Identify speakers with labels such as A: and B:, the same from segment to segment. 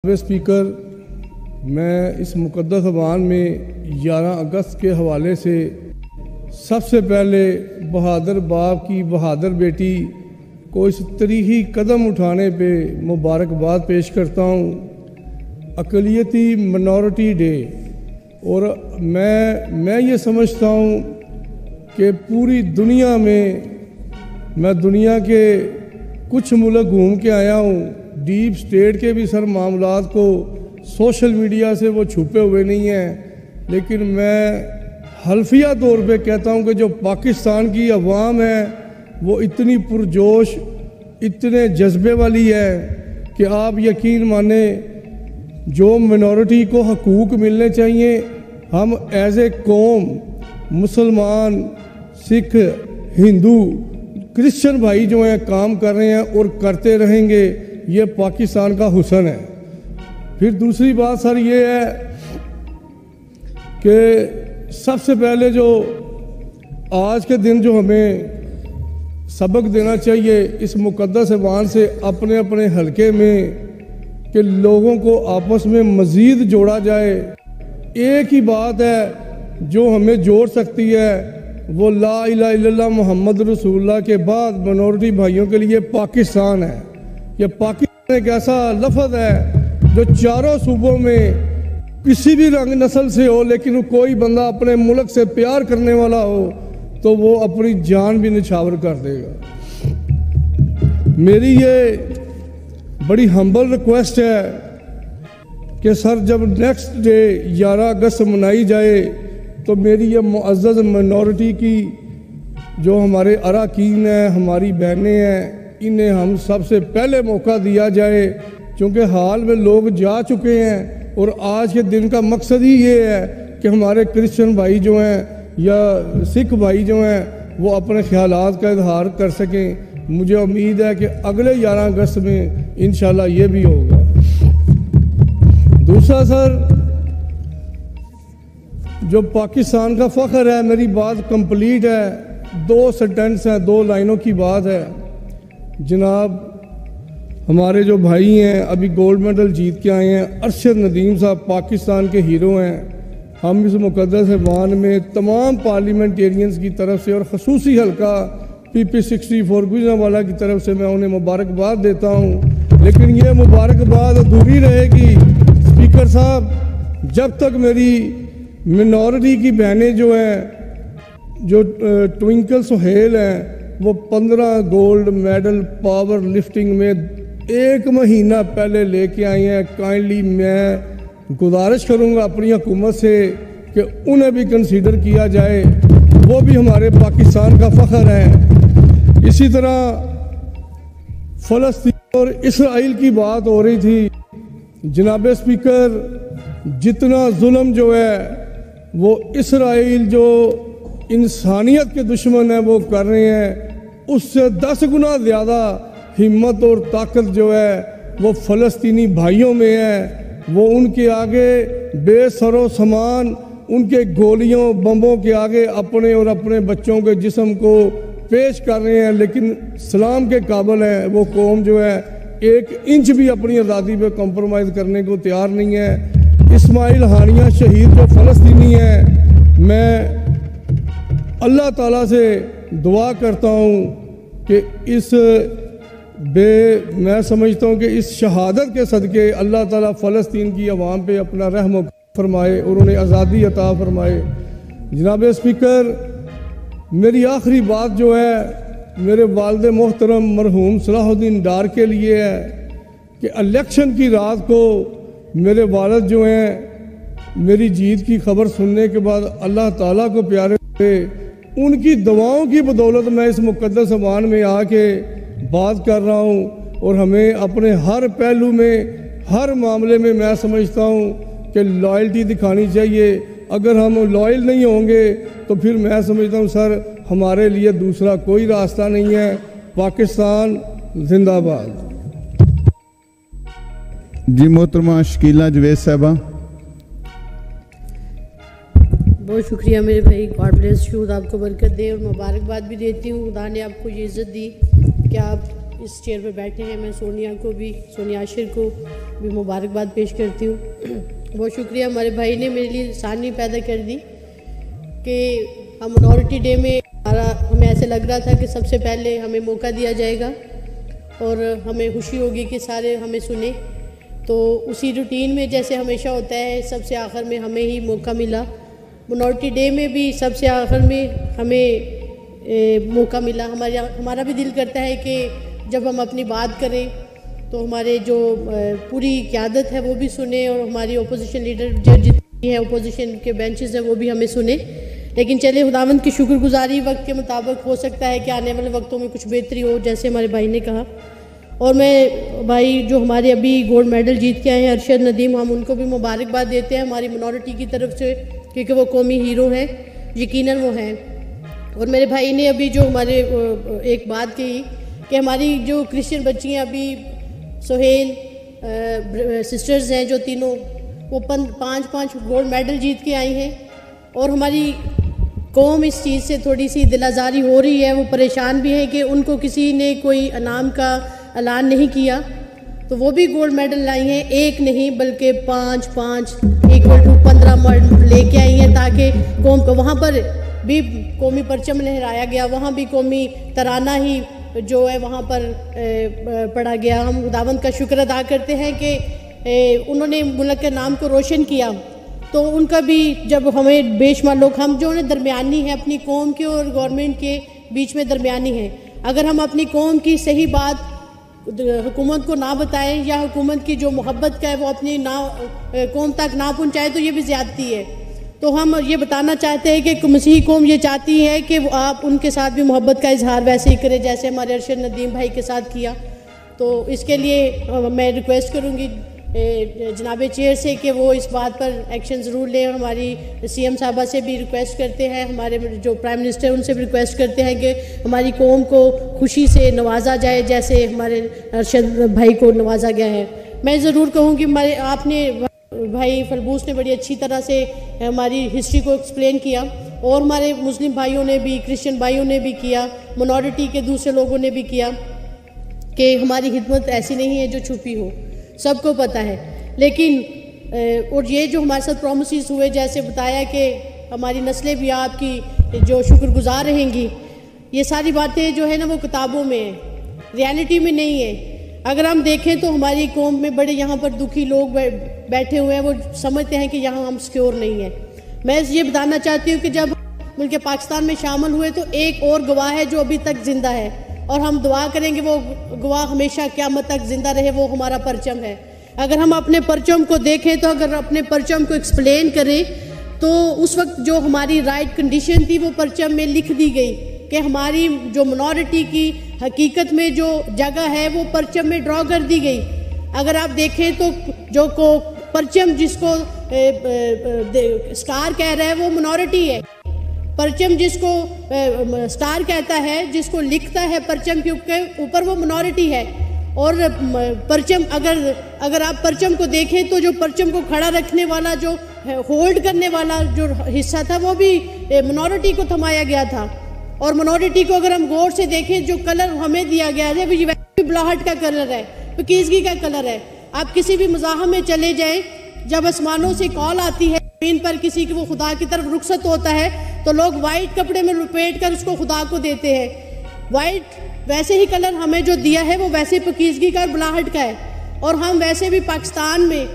A: Speaker, मैं इस मुक़द्दस ज़बान में 11 अगस्त के हवाले से सबसे पहले बहादुर बाप की बहादुर बेटी को इस तरीही कदम उठाने पे मुबारकबाद पेश करता हूँ। अक़लियती मिनॉरिटी डे। और मैं ये समझता हूँ कि पूरी दुनिया में, मैं दुनिया के कुछ मुल्क घूम के आया हूँ, डीप स्टेट के भी सर मामलात को सोशल मीडिया से वो छुपे हुए नहीं हैं, लेकिन मैं हल्फिया तौर पे कहता हूँ कि जो पाकिस्तान की अवाम है वो इतनी पुरजोश, इतने जज्बे वाली है कि आप यकीन माने जो मिनॉरिटी को हकूक़ मिलने चाहिए, हम एज ए कौम, मुसलमान, सिख, हिंदू, क्रिश्चियन भाई जो हैं काम कर रहे हैं और करते रहेंगे। ये पाकिस्तान का हुस्न है। फिर दूसरी बात सर ये है कि सबसे पहले जो आज के दिन जो हमें सबक देना चाहिए इस मुक़द्दस ज़बान से अपने अपने हलके में, कि लोगों को आपस में मज़ीद जोड़ा जाए। एक ही बात है जो हमें जोड़ सकती है, वो ला इलाहा इल्लल्लाह मोहम्मद रसूलुल्लाह के बाद मिनॉरिटी भाइयों के लिए पाकिस्तान है। ये पाकिस्तान एक ऐसा लफ्ज़ है जो चारों सूबों में किसी भी रंग नस्ल से हो, लेकिन कोई बंदा अपने मुल्क से प्यार करने वाला हो तो वो अपनी जान भी निछावर कर देगा। मेरी ये बड़ी हम्बल रिक्वेस्ट है कि सर जब नेक्स्ट डे 11 अगस्त मनाई जाए तो मेरी ये मुअज़्ज़ज़ मिनॉरिटी की जो हमारे अरकान हैं, हमारी बहनें हैं, इन्हें हम सबसे पहले मौका दिया जाए, क्योंकि हाल में लोग जा चुके हैं। और आज के दिन का मकसद ही ये है कि हमारे क्रिश्चियन भाई जो हैं या सिख भाई जो हैं वो अपने ख्यालात का इजहार कर सकें। मुझे उम्मीद है कि अगले 11 अगस्त में इंशाल्लाह ये भी होगा। दूसरा सर, जो पाकिस्तान का फ़ख्र है, मेरी बात कंप्लीट है, 2 सेंटेंस हैं, 2 लाइनों की बात है। जनाब हमारे जो भाई हैं अभी गोल्ड मेडल जीत के आए हैं, अरशद नदीम साहब पाकिस्तान के हीरो हैं। हम इस मुक़द्दस ज़बान में तमाम पार्लियामेंटेरियंस की तरफ से और ख़ुसूसी हल्का PP 64 गुजरांवाला की तरफ से मैं उन्हें मुबारकबाद देता हूँ। लेकिन ये मुबारकबाद अधूरी रहेगी स्पीकर साहब जब तक मेरी मिनॉरिटी की बहनें जो हैं, जो ट्विंकल सुहेल हैं, वो 15 गोल्ड मेडल पावर लिफ्टिंग में 1 महीना पहले लेके आई हैं। काइंडली मैं गुजारिश करूँगा अपनी हुकूमत से कि उन्हें भी कंसीडर किया जाए, वो भी हमारे पाकिस्तान का फ़ख्र है। इसी तरह फ़लस्तीन और इसराइल की बात हो रही थी। जनाब स्पीकर, जितना जुल्म जो है वो इसराइल जो इंसानियत के दुश्मन है वो कर रहे हैं, उससे 10 गुना ज़्यादा हिम्मत और ताकत जो है वो फ़लस्तीनी भाइयों में है। वो उनके आगे बेसरो सामान, उनके गोलियों बमों के आगे अपने और अपने बच्चों के जिस्म को पेश कर रहे हैं, लेकिन सलाम के काबिल है। वो कौम जो है 1 इंच भी अपनी आज़ादी पे कॉम्प्रोमाइज़ करने को तैयार नहीं है। इस्माइल हानिया शहीद जो फ़लस्तीनी है, मैं अल्लाह ताला से दुआ करता हूँ कि मैं समझता हूँ कि इस शहादत के सदक़े अल्लाह ताला फ़लस्तीन की आवाम पे अपना रहम फरमाए और उन्हें आज़ादी अता फरमाए। जनाब स्पीकर, मेरी आखिरी बात जो है मेरे वालिद मोहतरम मरहूम सलाहुद्दीन डार के लिए है कि इलेक्शन की रात को मेरे वालिद जो हैं, मेरी जीत की खबर सुनने के बाद अल्लाह ताला को प्यारे हुए, उनकी दुआओं की बदौलत मैं इस मुक़द्दस ज़बान में आके बात कर रहा हूँ। और हमें अपने हर पहलू में, हर मामले में मैं समझता हूँ कि लॉयल्टी दिखानी चाहिए। अगर हम लॉयल नहीं होंगे तो फिर मैं समझता हूँ सर हमारे लिए दूसरा कोई रास्ता नहीं है। पाकिस्तान जिंदाबाद।
B: जी मोहतरमा शकीला जवेद साहबा।
C: बहुत शुक्रिया मेरे भाई, गॉड ब्लेस यू, आपको बरकत दे। और मुबारकबाद भी देती हूँ, खुदा ने आपको ये इज़्ज़त दी कि आप इस चेयर पे बैठे हैं। मैं सोनिया आशिर को भी मुबारकबाद पेश करती हूँ। बहुत शुक्रिया, हमारे भाई ने मेरे लिए सानी पैदा कर दी कि हम मिनॉरिटी डे में हमें ऐसे लग रहा था कि सबसे पहले हमें मौका दिया जाएगा और हमें खुशी होगी कि सारे हमें सुने। तो उसी रूटीन में जैसे हमेशा होता है, सबसे आखिर में हमें ही मौका मिला। मिनॉरिटी डे में भी सबसे आखिर में हमें मौका मिला। हमारा भी दिल करता है कि जब हम अपनी बात करें तो हमारे जो पूरी क़यादत है वो भी सुने और हमारी अपोजिशन लीडर जो जितनी है अपोजिशन के बेंचेस हैं वो भी हमें सुने। लेकिन चलिए, खुदावंद की शुक्रगुजारी वक्त के मुताबिक हो सकता है कि आने वाले वक्तों में कुछ बेहतरी हो, जैसे हमारे भाई ने कहा। और मैं भाई जो हमारे अभी गोल्ड मेडल जीत के आए हैं अरशद नदीम, हम उनको भी मुबारकबाद देते हैं हमारी मिनॉरिटी की तरफ से, क्योंकि वो कौमी हीरो हैं, यकीनन वो हैं। और मेरे भाई ने अभी जो हमारे एक बात कही कि हमारी जो क्रिश्चियन बच्ची हैं अभी सोहेल सिस्टर्स हैं जो तीनों, वो 5-5 गोल्ड मेडल जीत के आई हैं। और हमारी कौम इस चीज़ से थोड़ी सी दिलाजारी हो रही है, वो परेशान भी है कि उनको किसी ने कोई इनाम का ऐलान नहीं किया, तो वो भी गोल्ड मेडल लाई हैं। एक नहीं बल्कि 5-5 = 15 लेके आई हैं, ताकि कौम को वहाँ पर भी कौमी परचम लहराया गया, वहाँ भी कौमी तराना ही जो है वहाँ पर पढ़ा गया। हम खुदावंद का शुक्र अदा करते हैं कि उन्होंने मुल्क के नाम को रोशन किया। तो उनका भी जब हमें बेशुमार लोग, हम जो है दरमियानी हैं, अपनी कौम के और गवर्नमेंट के बीच में दरमियानी हैं। अगर हम अपनी कौम की सही बात हुकूमत को ना बताएं या हुकूमत की जो मोहब्बत का है वो अपनी कौम तक ना पहुँचाए, तो ये भी ज़्यादती है। तो हम ये बताना चाहते हैं कि मसीही कौम ये चाहती है कि आप उनके साथ भी मोहब्बत का इजहार वैसे ही करें जैसे हमारे अरशद नदीम भाई के साथ किया। तो इसके लिए मैं रिक्वेस्ट करूँगी जनाब चेयर से कि वो इस बात पर एक्शन ज़रूर लें। और हमारी CM साहबा से भी रिक्वेस्ट करते हैं, हमारे जो प्राइम मिनिस्टर उनसे भी रिक्वेस्ट करते हैं कि हमारी कौम को खुशी से नवाजा जाए जैसे हमारे अरशद भाई को नवाजा गया है। मैं ज़रूर कहूँगी हमारे आपने भाई फलबूस ने बड़ी अच्छी तरह से हमारी हिस्ट्री को एक्सप्लेन किया, और हमारे मुस्लिम भाइयों ने भी, क्रिश्चियन भाइयों ने भी किया, मिनॉरिटी के दूसरे लोगों ने भी किया कि हमारी खिदमत ऐसी नहीं है जो छुपी हो, सबको पता है। लेकिन और ये जो हमारे साथ प्रोमिस हुए, जैसे बताया कि हमारी नस्लें भी आपकी जो शुक्रगुजार रहेंगी, ये सारी बातें जो है ना वो किताबों में है, रियलिटी में नहीं है। अगर हम देखें तो हमारी कौम में बड़े यहाँ पर दुखी लोग बैठे हुए हैं, वो समझते हैं कि यहाँ हम सिक्योर नहीं है। मैं ये बताना चाहती हूँ कि जब मुल्क पाकिस्तान में शामिल हुए तो एक और गवाह है जो अभी तक जिंदा है, और हम दुआ करेंगे वो गवाह हमेशा क़यामत तक जिंदा रहे, वो हमारा परचम है। अगर हम अपने परचम को देखें तो अगर अपने परचम को एक्सप्लेन करें तो उस वक्त जो हमारी राइट कंडीशन थी वो परचम में लिख दी गई कि हमारी जो मिनॉरिटी की हकीकत में जो जगह है वो परचम में ड्रॉ कर दी गई। अगर आप देखें तो जो को परचम जिसको स्टार कह रहा है वो मिनॉरिटी है। परचम जिसको स्टार कहता है, जिसको लिखता है परचम के ऊपर, वो मिनॉरिटी है। और परचम अगर आप परचम को देखें तो जो परचम को खड़ा रखने वाला, जो होल्ड करने वाला जो हिस्सा था, वो भी मिनॉरिटी को थमाया गया था। और मिनॉरिटी को अगर हम गौर से देखें, जो कलर हमें दिया गया है वो बुलाहट का कलर है, पकीज़गी का कलर है। आप किसी भी मज़ाहब में चले जाएं, जब आसमानों से कॉल आती है ज़मीन पर किसी की वो खुदा की तरफ रुखसत होता है, तो लोग वाइट कपड़े में लपेट कर उसको खुदा को देते हैं। वाइट वैसे ही कलर हमें जो दिया है वो वैसे पकीज़गी का और बुलाहट का है। और हम वैसे भी पाकिस्तान में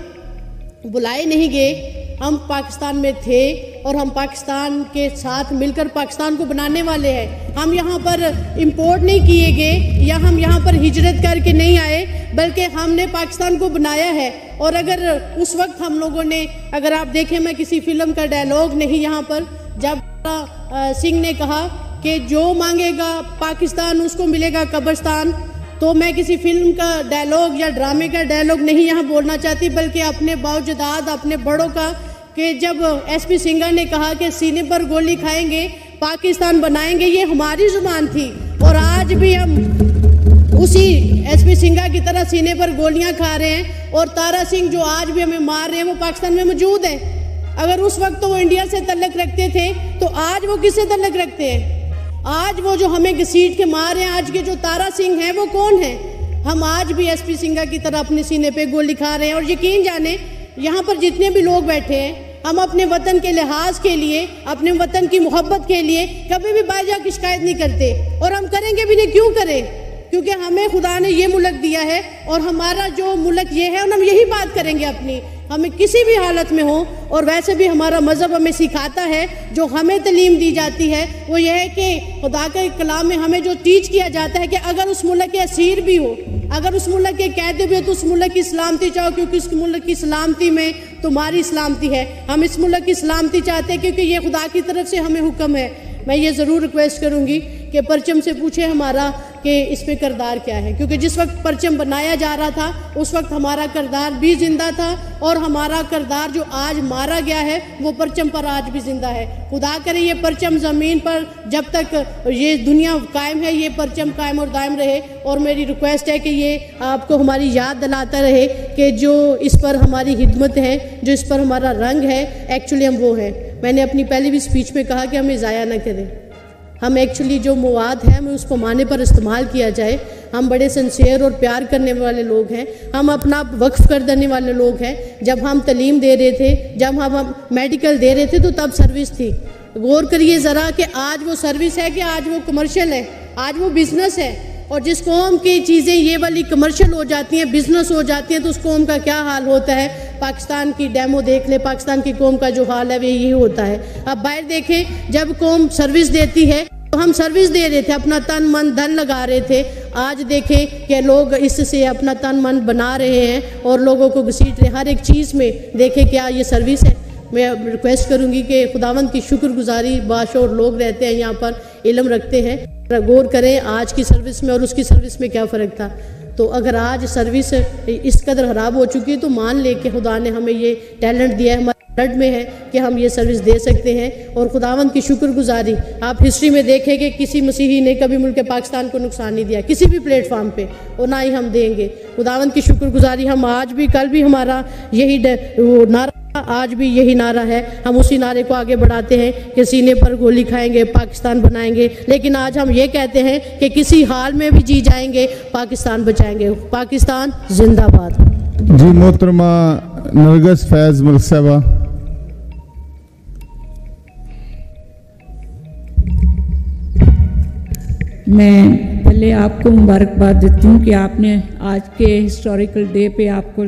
C: बुलाए नहीं गए, हम पाकिस्तान में थे और हम पाकिस्तान के साथ मिलकर पाकिस्तान को बनाने वाले हैं। हम यहाँ पर इंपोर्ट नहीं किए गए या हम यहाँ पर हिजरत करके नहीं आए, बल्कि हमने पाकिस्तान को बनाया है। और अगर उस वक्त हम लोगों ने, अगर आप देखें, मैं किसी फिल्म का डायलॉग नहीं यहाँ पर, जब सिंह ने कहा कि जो मांगेगा पाकिस्तान उसको मिलेगा कब्रिस्तान, तो मैं किसी फिल्म का डायलॉग या ड्रामे का डायलॉग नहीं यहाँ बोलना चाहती, बल्कि अपने बावजदाद अपने बड़ों का, कि जब SP सिंघा ने कहा कि सीने पर गोली खाएंगे पाकिस्तान बनाएंगे, ये हमारी जुबान थी। और आज भी हम उसी SP सिंघा की तरह सीने पर गोलियां खा रहे हैं। और तारा सिंह जो आज भी हमें मार रहे हैं वो पाकिस्तान में मौजूद है। अगर उस वक्त तो वो इंडिया से तल्लक रखते थे तो आज वो किससे तल्लक रखते हैं? आज वो जो हमें घसीट के मार रहे हैं, आज के जो तारा सिंह हैं वो कौन है? हम आज भी एसपी सिंघा की तरह अपने सीने पे गोली खा रहे हैं। और यकीन जाने यहाँ पर जितने भी लोग बैठे हैं, हम अपने वतन के लिहाज के लिए, अपने वतन की मोहब्बत के लिए कभी भी बाहर की शिकायत नहीं करते, और हम करेंगे भी नहीं। क्यों करें? क्योंकि हमें खुदा ने ये मुल्क दिया है और हमारा जो मुल्क ये है, और हम यही बात करेंगे अपनी, हमें किसी भी हालत में हो। और वैसे भी हमारा मज़हब हमें सिखाता है, जो हमें तालीम दी जाती है वो ये है कि खुदा के कलाम में हमें जो टीच किया जाता है कि अगर उस मुल्क के असीर भी हो, अगर उस मुल्क के कैद भी हो, तो उस मुल्क की सलामती चाहो, क्योंकि उस मुल्क की सलामती में तुम्हारी सलामती है। हम इस मुल्क की सलामती चाहते हैं क्योंकि ये खुदा की तरफ से हमें हुक्म है। मैं ये ज़रूर रिक्वेस्ट करूँगी कि परचम से पूछे हमारा कि इसमें किरदार क्या है, क्योंकि जिस वक्त परचम बनाया जा रहा था उस वक्त हमारा किरदार भी जिंदा था, और हमारा किरदार जो आज मारा गया है वो परचम पर आज भी जिंदा है। खुदा करे ये परचम ज़मीन पर जब तक ये दुनिया कायम है, ये परचम कायम और दायम रहे। और मेरी रिक्वेस्ट है कि ये आपको हमारी याद दिलाता रहे कि जो इस पर हमारी हिदमत है, जो इस पर हमारा रंग है, एक्चुअली हम वो हैं। मैंने अपनी पहली भी स्पीच में कहा कि हमें ज़ाया न करें, हम एक्चुअली जो मवाद है हमें उसको माने पर इस्तेमाल किया जाए। हम बड़े सिंसियर और प्यार करने वाले लोग हैं, हम अपना वक्फ कर देने वाले लोग हैं। जब हम तालीम दे रहे थे, जब हम मेडिकल दे रहे थे, तो तब सर्विस थी। गौर करिए ज़रा कि आज वो सर्विस है कि आज वो कमर्शियल है, आज वो बिज़नेस है। और जिस कौम की चीज़ें ये वाली कमर्शियल हो जाती हैं, बिज़नेस हो जाती हैं, तो उस कौम का क्या हाल होता है? पाकिस्तान की डेमो देख ले, पाकिस्तान की कौम का जो हाल है वो यही होता है। अब बाहर देखें, जब कौम सर्विस देती है तो हम सर्विस दे रहे थे, अपना तन मन धन लगा रहे थे। आज देखें कि लोग इससे अपना तन मन बना रहे हैं और लोगों को घसीट रहे। हर एक चीज़ में देखें क्या ये सर्विस है। मैं रिक्वेस्ट करूंगी कि खुदावंद की शुक्रगुजारी बाशौर लोग रहते हैं यहाँ पर, इल्म रखते हैं, गौर करें आज की सर्विस में और उसकी सर्विस में क्या फ़र्क था। तो अगर आज सर्विस इस कदर ख़राब हो चुकी है तो मान ले कि खुदा ने हमें ये टैलेंट दिया है, हमारे ब्लड में है कि हम ये सर्विस दे सकते हैं। और खुदावंद की शुक्रगुजारी आप हिस्ट्री में देखें कि किसी मसीही ने कभी मुल्क पाकिस्तान को नुकसान नहीं दिया किसी भी प्लेटफॉर्म पे, और ना ही हम देंगे। खुदावंद की शुक्रगुजारी हम आज भी, कल भी हमारा यही नारा, आज भी यही नारा है। हम उसी नारे को आगे बढ़ाते हैं कि सीने पर गोली खाएंगे, पाकिस्तान बनाएंगे। लेकिन आज हम ये कहते हैं कि किसी हाल में भी जी जाएंगे, पाकिस्तान बचाएंगे। पाकिस्तान जिंदाबाद।
B: जी मोहतरमा नरगिस फैज मलिक साहबा।
D: मैं पहले आपको मुबारकबाद देती हूँ कि आपने आज के हिस्टोरिकल डे पे आपको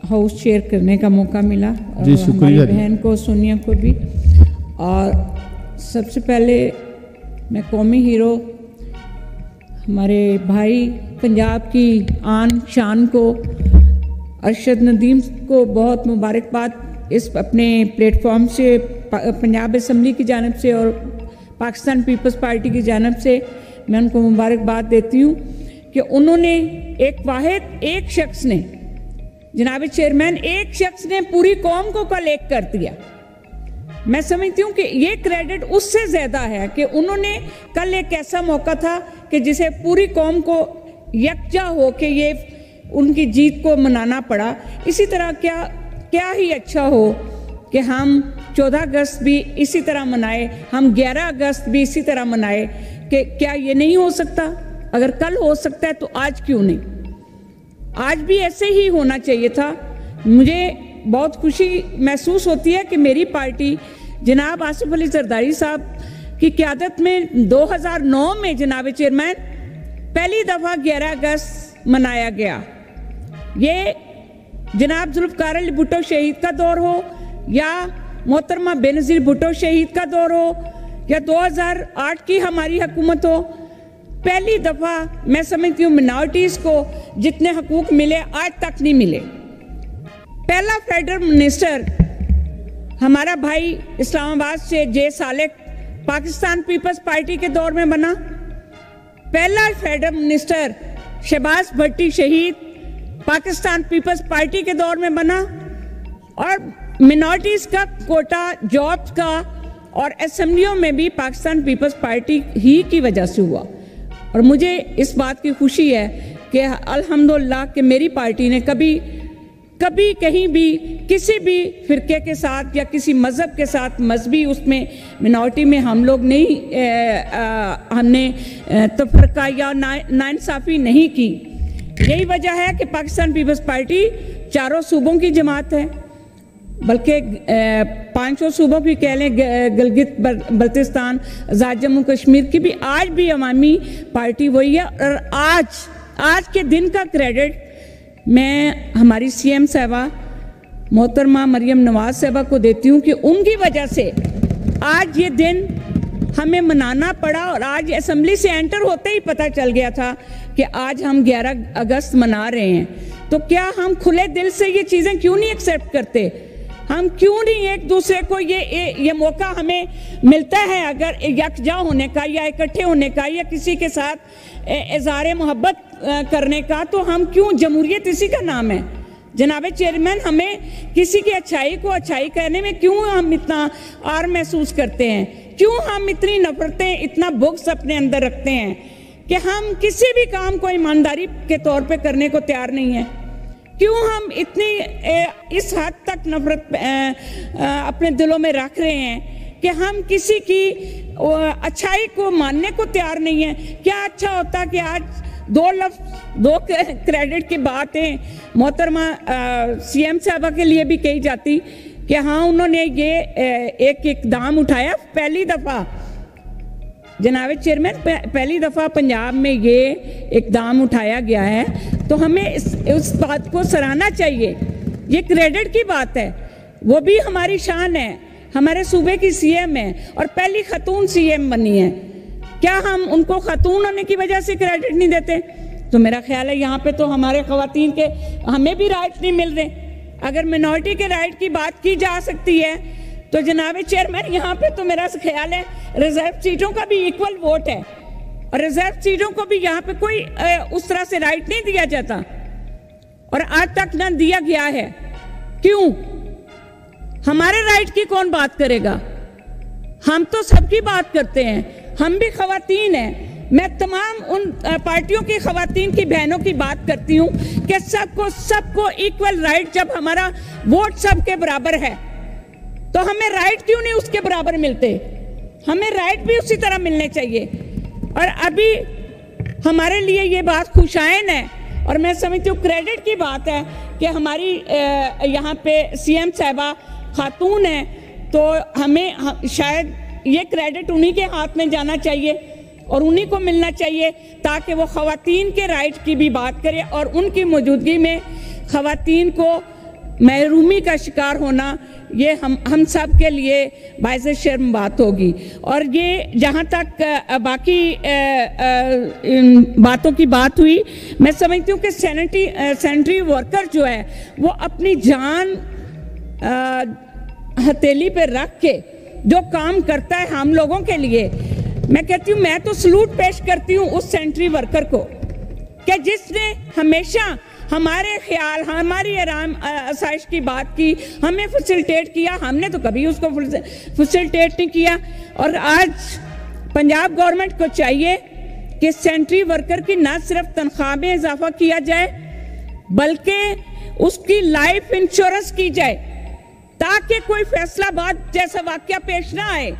D: हाउस शेयर करने का मौका मिला।
B: जी शुक्रिया।
D: हमारी बहन को, सोनिया को भी। और सबसे पहले मैं कौमी हीरो हमारे भाई पंजाब की आन शान को, अरशद नदीम को बहुत मुबारकबाद इस अपने प्लेटफॉर्म से, पंजाब असम्बली की जानिब से और पाकिस्तान पीपल्स पार्टी की जानिब से मैं उनको मुबारकबाद देती हूँ कि उन्होंने एक शख्स ने, जनाब चेयरमैन, एक शख्स ने पूरी कौम को कल एक कर दिया। मैं समझती हूँ कि ये क्रेडिट उससे ज़्यादा है कि उन्होंने कल एक ऐसा मौका था कि जिसे पूरी कौम को यकजा हो के ये उनकी जीत को मनाना पड़ा। इसी तरह क्या ही अच्छा हो कि हम 14 अगस्त भी इसी तरह मनाए, हम 11 अगस्त भी इसी तरह मनाए। कि क्या ये नहीं हो सकता? अगर कल हो सकता है तो आज क्यों नहीं? आज भी ऐसे ही होना चाहिए था। मुझे बहुत खुशी महसूस होती है कि मेरी पार्टी जनाब आसिफ अली जरदारी साहब की क़यादत में 2009 में जनाब चेयरमैन पहली दफ़ा 11 अगस्त मनाया गया। ये जनाब जुल्फ़िकार अली भुट्टो शहीद का दौर हो या मोहतरमा बेनज़ीर भुट्टो शहीद का दौर हो या 2008 की हमारी हुकूमत हो, पहली दफ़ा मैं समझती हूँ मिनॉरिटीज़ को जितने हकूक़ मिले आज तक नहीं मिले। पहला फेडरल मिनिस्टर हमारा भाई इस्लामाबाद से जे सालेक पाकिस्तान पीपल्स पार्टी के दौर में बना। पहला फेडरल मिनिस्टर शहबाज भट्टी शहीद पाकिस्तान पीपल्स पार्टी के दौर में बना। और मिनॉरिटीज़ का कोटा जॉब्स का और असेंबलियों में भी पाकिस्तान पीपल्स पार्टी ही की वजह से हुआ। और मुझे इस बात की खुशी है कि अल्हम्दुलिल्लाह कि मेरी पार्टी ने कभी कभी कहीं भी किसी भी फिरके के साथ या किसी मज़हब के साथ मजहबी उसमें मिनॉरिटी में हम लोग नहीं हमने तफरका या नाइंसाफ़ी नहीं की। यही वजह है कि पाकिस्तान पीपल्स पार्टी चारों सूबों की जमात है, बल्कि 500 सूबों की कह लें, गिलगित बल्तिस्तान, आज़ाद जम्मू कश्मीर की भी आज भी अवामी पार्टी वही है। और आज के दिन का क्रेडिट मैं हमारी सीएम साहबा मोहतरमा मरियम नवाज साहबा को देती हूँ कि उनकी वजह से आज ये दिन हमें मनाना पड़ा। और आज असेंबली से एंटर होते ही पता चल गया था कि आज हम 11 अगस्त मना रहे हैं। तो क्या हम खुले दिल से ये चीज़ें क्यों नहीं एक्सेप्ट करते? हम क्यों नहीं एक दूसरे को ये मौका हमें मिलता है अगर यकजा होने का या इकट्ठे होने का या किसी के साथ इज़हार मोहब्बत करने का, तो हम क्यों, जमहूरियत इसी का नाम है जनाबे चेयरमैन, हमें किसी की अच्छाई को अच्छाई कहने में क्यों हम इतना आर महसूस करते हैं? क्यों हम इतनी नफरतें, इतना बुग़्ज़ अपने अंदर रखते हैं कि हम किसी भी काम को ईमानदारी के तौर पे करने को तैयार नहीं है? क्यों हम इतनी इस हद तक नफरत अपने दिलों में रख रहे हैं कि हम किसी की अच्छाई को मानने को तैयार नहीं है? क्या अच्छा होता कि आज दो क्रेडिट की बातें मोहतरमा सीएम साहबा के लिए भी कही जाती कि हाँ उन्होंने ये एक इकदाम उठाया। पहली दफ़ा जनाब चेयरमैन, पहली दफ़ा पंजाब में ये इकदाम उठाया गया है, तो हमें उस बात को सराहना चाहिए। ये क्रेडिट की बात है, वो भी हमारी शान है, हमारे सूबे की सीएम है और पहली खतून सीएम बनी है। क्या हम उनको खतून होने की वजह से क्रेडिट नहीं देते? तो मेरा ख्याल है यहाँ पे तो हमारे ख़वातीन के हमें भी राइट नहीं मिल रहे। अगर मिनॉरिटी के राइट की बात की जा सकती है तो जनाब चेयरमैन यहाँ पे तो मेरा ख्याल है रिजर्व सीटों का भी इक्वल वोट है और रिजर्व सीटों को भी यहाँ पे कोई उस तरह से राइट नहीं दिया जाता और आज तक न दिया गया है। क्यों? हमारे राइट की कौन बात करेगा? हम तो सबकी बात करते हैं, हम भी खवातीन हैं। मैं तमाम उन पार्टियों की खवातीन की बहनों की बात करती हूँ कि सबको इक्वल राइट, जब हमारा वोट सबके बराबर है तो हमें राइट क्यों नहीं उसके बराबर मिलते? हमें राइट भी उसी तरह मिलने चाहिए। और अभी हमारे लिए ये बात खुशाइन है और मैं समझती हूँ क्रेडिट की बात है कि हमारी यहाँ पे सीएम साहबा खातून है, तो हमें शायद ये क्रेडिट उन्हीं के हाथ में जाना चाहिए और उन्हीं को मिलना चाहिए ताकि वो ख़वातीन के राइट की भी बात करें और उनकी मौजूदगी में ख़वातीन को महरूमी का शिकार होना ये हम सब के लिए बाइज़ शर्म बात होगी। और ये जहाँ तक बाकी बातों की बात हुई, मैं समझती हूँ कि सैनिटरी वर्कर जो है वो अपनी जान हथेली पे रख के जो काम करता है हम लोगों के लिए, मैं कहती हूँ, मैं तो सलूट पेश करती हूँ उस सैनिटरी वर्कर को कि जिसने हमेशा हमारे ख्याल, हमारी आराम आसाइश की बात की, हमें फैसिलिटेट किया। हमने तो कभी उसको फैसिलिटेट नहीं किया। और आज पंजाब गवर्नमेंट को चाहिए कि सैनिटरी वर्कर की न सिर्फ तनख्वाह में इजाफा किया जाए बल्कि उसकी लाइफ इंश्योरेंस की जाए ताकि कोई फैसलाबाद जैसा वाकया पेश ना आए,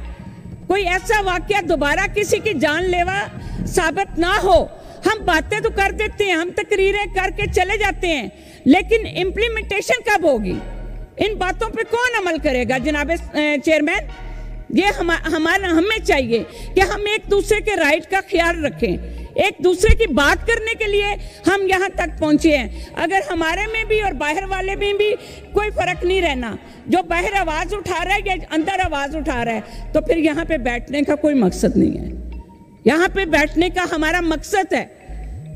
D: कोई ऐसा वाकया दोबारा किसी की जानलेवा साबित ना हो। हम बातें तो कर देते हैं, हम तकरीरें करके चले जाते हैं, लेकिन इम्प्लीमेंटेशन कब होगी? इन बातों पे कौन अमल करेगा? जनाब चेयरमैन, ये हमें चाहिए कि हम एक दूसरे के राइट का ख्याल रखें। एक दूसरे की बात करने के लिए हम यहाँ तक पहुँचे हैं। अगर हमारे में भी और बाहर वाले में भी कोई फर्क नहीं रहना, जो बाहर आवाज़ उठा रहा है या अंदर आवाज़ उठा रहा है, तो फिर यहाँ पे बैठने का कोई मकसद नहीं है। यहाँ पे बैठने का हमारा मकसद है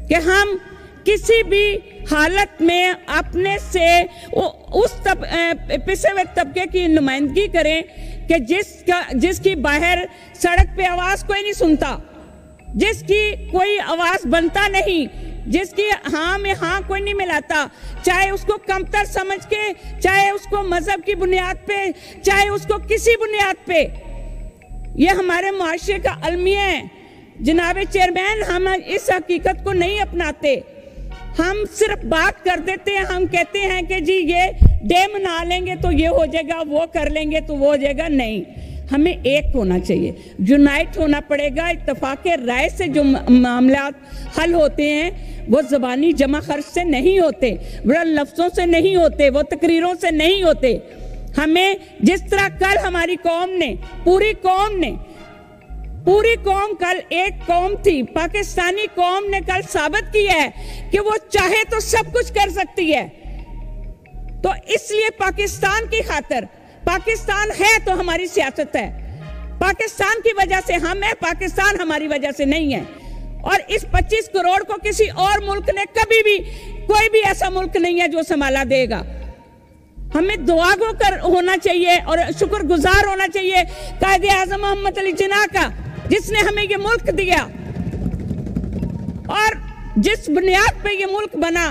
D: कि हम किसी भी हालत में अपने से उस पिछड़े हुए तबके की नुमाइंदगी करें कि जिसकी बाहर सड़क पे आवाज़ कोई नहीं सुनता, जिसकी कोई आवाज़ बनता नहीं, जिसकी हाँ में हाँ कोई नहीं मिलाता, चाहे उसको कमतर समझ के, चाहे उसको मजहब की बुनियाद पे, चाहे उसको किसी बुनियाद पे। ये हमारे मुआशरे का अलमिया है। जनाब चेयरमैन, हम इस हकीकत को नहीं अपनाते हम सिर्फ बात कर देते हैं, हम कहते हैं कि जी ये डे मना लेंगे तो ये हो जाएगा, वो कर लेंगे तो वो हो जाएगा। नहीं, हमें एक होना चाहिए, यूनाइट होना पड़ेगा। इत्तेफाक़े राय से जो मामला हल होते हैं वो ज़बानी जमा खर्च से नहीं होते, वो लफ्ज़ों से नहीं होते, वो तकरीरों से नहीं होते। हमें जिस तरह कल हमारी कौम ने, पूरी कौम कल एक कौम थी, पाकिस्तानी कौम ने कल साबित किया है कि वो चाहे तो सब कुछ कर सकती है। तो इसलिए पाकिस्तान की खातिर, पाकिस्तान है तो हमारी सियासत है, पाकिस्तान की वजह से हम है, पाकिस्तान हमारी वजह से नहीं है। और इस 25 करोड़ को किसी और मुल्क ने कभी भी, कोई भी ऐसा मुल्क नहीं है जो संभाला देगा। हमें दुआ गो कर होना चाहिए और शुक्रगुजार होना चाहिए कायदे आज़म मोहम्मद अली जिन्ना का, जिसने हमें ये मुल्क दिया और जिस बुनियाद पे ये मुल्क बना।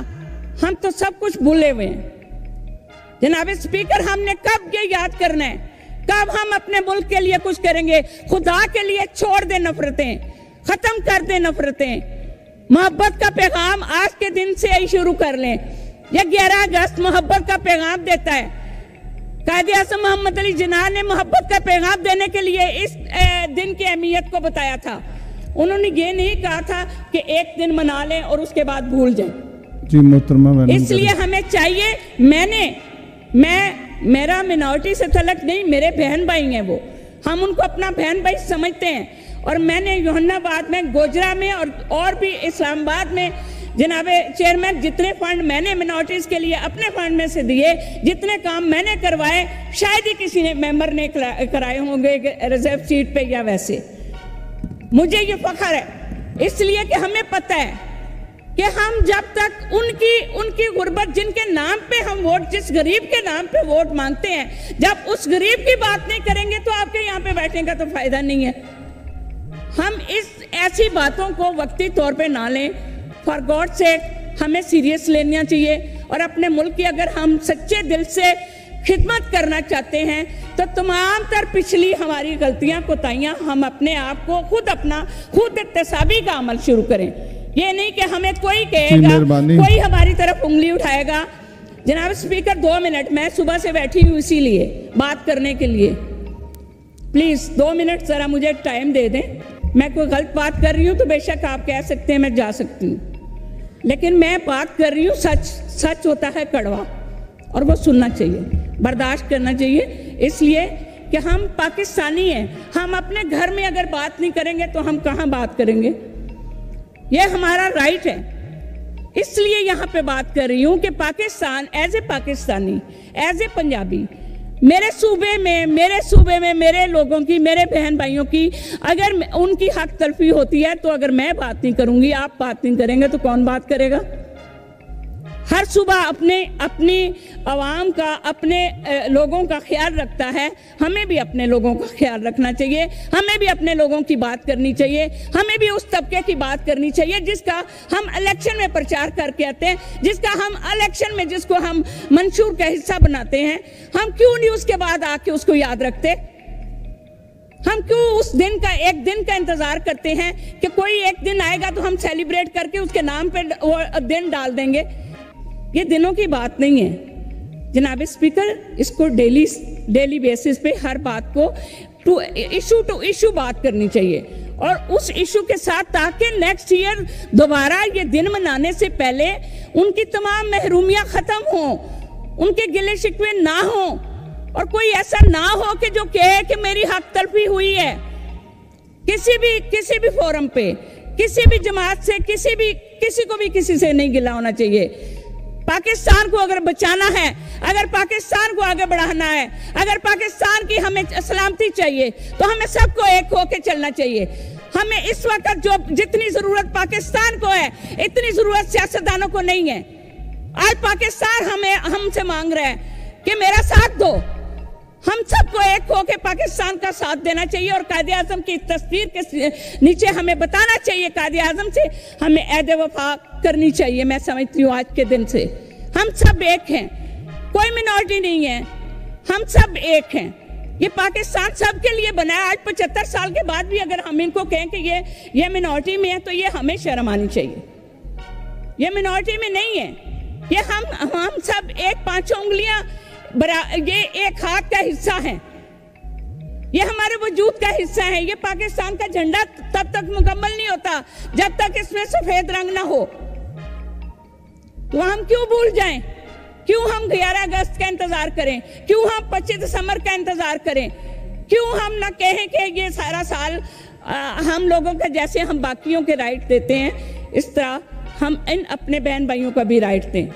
D: हम तो सब कुछ भूले हुए हैं। जनाब स्पीकर, हमने कब ये याद करना है, कब हम अपने मुल्क के लिए कुछ करेंगे? खुदा के लिए छोड़ दे नफरतें, खत्म कर दे नफरतें। मोहब्बत का पैगाम आज के दिन से ही शुरू कर लें। यह 11 अगस्त मोहब्बत का पैगाम देता है। कायदे आज़म मोहम्मद अली जिन्ना ने मोहब्बत का पैगाम देने के लिए इस दिन की अहमियत को बताया था। उन्होंने ये नहीं कहा था कि एक दिन मना लें और उसके बाद भूल जाएं।
B: जी मोहतरमा,
D: इसलिए हमें चाहिए, मेरा मिनॉरिटी से तलक नहीं, मेरे बहन भाई हैं वो, हम उनको अपना बहन भाई समझते हैं। और मैंने योहन्नाबाद में, गोजरा में और भी इस्लामाबाद में जनाब चेयरमैन, जितने फंड मैंने मिनॉरिटीज के लिए अपने फंड में से दिए, जितने काम मैंने करवाए, शायद ही किसी ने मेंबर ने कराए होंगे रिजर्व सीट पे या वैसे। मुझे ये फख्र है इसलिए कि हमें पता है कि हम जब तक उनकी गुर्बत, जिनके नाम पे हम वोट, जिस गरीब के नाम पे वोट मांगते हैं, जब उस गरीब की बात नहीं करेंगे तो आपके यहाँ पे बैठने का तो फायदा नहीं है। हम ऐसी बातों को वक्ती तौर पे ना लें। फॉर गॉड सेक हमें सीरियस लेना चाहिए और अपने मुल्क की अगर हम सच्चे दिल से खिदमत करना चाहते हैं तो तमाम तर पिछली हमारी गलतियां, कोताहियां, हम अपने आप को खुद इत्तेसाबी का अमल शुरू करें। ये नहीं कि हमें कोई कहेगा, कोई हमारी तरफ उंगली उठाएगा। जनाब स्पीकर, 2 मिनट, मैं सुबह से बैठी हूँ इसीलिए बात करने के लिए। प्लीज 2 मिनट जरा मुझे टाइम दे दें। मैं कोई गलत बात कर रही हूँ तो बेशक आप कह सकते हैं, मैं जा सकती हूँ, लेकिन मैं बात कर रही हूँ सच। सच होता है कड़वा और वो सुनना चाहिए, बर्दाश्त करना चाहिए, इसलिए कि हम पाकिस्तानी हैं। हम अपने घर में अगर बात नहीं करेंगे तो हम कहाँ बात करेंगे? ये हमारा राइट है, इसलिए यहाँ पे बात कर रही हूँ कि Pakistan, as a Pakistani, as a Punjabi, मेरे सूबे में मेरे लोगों की, मेरे बहन भाइयों की अगर उनकी हक तलफी होती है तो अगर मैं बात नहीं करूँगी, आप बात नहीं करेंगे तो कौन बात करेगा? हर सुबह अपनी आवाम का, अपने लोगों का ख्याल रखता है। हमें भी अपने लोगों का ख्याल रखना चाहिए, हमें भी अपने लोगों की बात करनी चाहिए, हमें भी उस तबके की बात करनी चाहिए जिसका हम इलेक्शन में प्रचार करके आते हैं, जिसको हम मंशूर का हिस्सा बनाते हैं। हम क्यों नहीं उसके बाद आके उसको याद रखते? हम क्यों उस दिन का, एक दिन का इंतजार करते हैं कि कोई एक दिन आएगा तो हम सेलिब्रेट करके उसके नाम पे वो दिन डाल देंगे? ये दिनों की बात नहीं है जनाब स्पीकर। इसको डेली बेसिस पे हर बात को टू इशू बात करनी चाहिए और उस इशू के साथ, ताकि नेक्स्ट ईयर दोबारा ये दिन मनाने से पहले उनकी तमाम महरूमियां खत्म हो, उनके गिले शिकवे ना हो और कोई ऐसा ना हो कि जो कहे कि मेरी हक तलफी हुई है। किसी भी फोरम पे, किसी भी जमात से, किसी को भी किसी से नहीं गिला होना चाहिए। पाकिस्तान को अगर बचाना है, अगर पाकिस्तान को आगे बढ़ाना है, अगर पाकिस्तान की हमें सलामती चाहिए तो हमें सबको एक होकर चलना चाहिए। हमें इस वक्त जो जितनी जरूरत पाकिस्तान को है, इतनी जरूरत सियासतदानों को नहीं है। आज पाकिस्तान हमसे मांग रहा है कि मेरा साथ दो। हम सबको एक होकर पाकिस्तान का साथ देना चाहिए और कायदे आज़म की तस्वीर के नीचे हमें बताना चाहिए, कायदे आज़म से हमें ऐद वफा करनी चाहिए। मैं समझती हूँ आज के दिन से हम सब एक हैं, कोई मिनॉरिटी नहीं है, हम सब एक हैं। ये पाकिस्तान सबके लिए बना है। आज 75 साल के बाद भी अगर हम इनको कहें कि ये मिनॉरिटी में है तो ये हमें शर्म आनी चाहिए, ये मिनॉरिटी में नहीं है, ये हम सब एक 5 उंगलियां ये एक हाथ का हिस्सा है, ये हमारे वजूद का हिस्सा है। ये पाकिस्तान का झंडा तब तक मुकम्मल नहीं होता जब तक इसमें सफेद रंग ना हो। तो हम क्यों भूल जाएं? क्यों हम 11 अगस्त का इंतजार करें? क्यों हम 25 दिसंबर का इंतजार करें? क्यों हम ना कहें कि ये सारा साल हम लोगों का जैसे हम बाकियों के राइट देते हैं, इस तरह हम इन अपने बहन भाइयों का भी राइट दें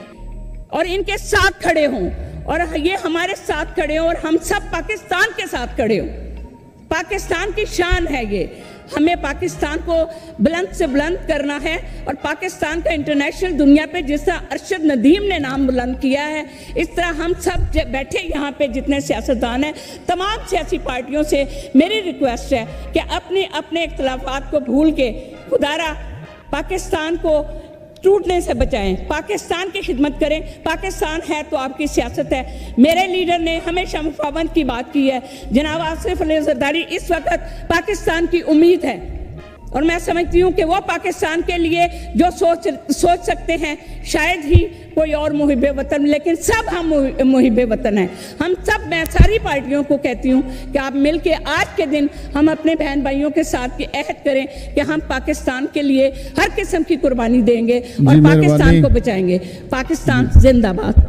D: और इनके साथ खड़े हों, और ये हमारे साथ खड़े हों और हम सब पाकिस्तान के साथ खड़े हों। पाकिस्तान की शान है ये, हमें पाकिस्तान को बुलंद से बुलंद करना है और पाकिस्तान का इंटरनेशनल दुनिया पे जिस तरह अरशद नदीम ने नाम बुलंद किया है, इस तरह हम सब बैठे यहाँ पे जितने सियासतदान हैं, तमाम सियासी पार्टियों से मेरी रिक्वेस्ट है कि अपने अपने इख्तलाफात को भूल के खुदारा पाकिस्तान को टूटने से बचाएं, पाकिस्तान की खिदमत करें। पाकिस्तान है तो आपकी सियासत है। मेरे लीडर ने हमेशा मुफावमत की बात की है। जनाब आसिफ अली जरदारी इस वक्त पाकिस्तान की उम्मीद है और मैं समझती हूँ कि वो पाकिस्तान के लिए जो सोच सकते हैं, शायद ही कोई और मुहिब्बे वतन, लेकिन सब हम मुहिब्बे वतन हैं। हम सब, मैं सारी पार्टियों को कहती हूँ कि आप मिल के आज के दिन हम अपने बहन भाइयों के साथ ये अहद करें कि हम पाकिस्तान के लिए हर किस्म की कुर्बानी देंगे और पाकिस्तान को बचाएंगे। पाकिस्तान जिंदाबाद।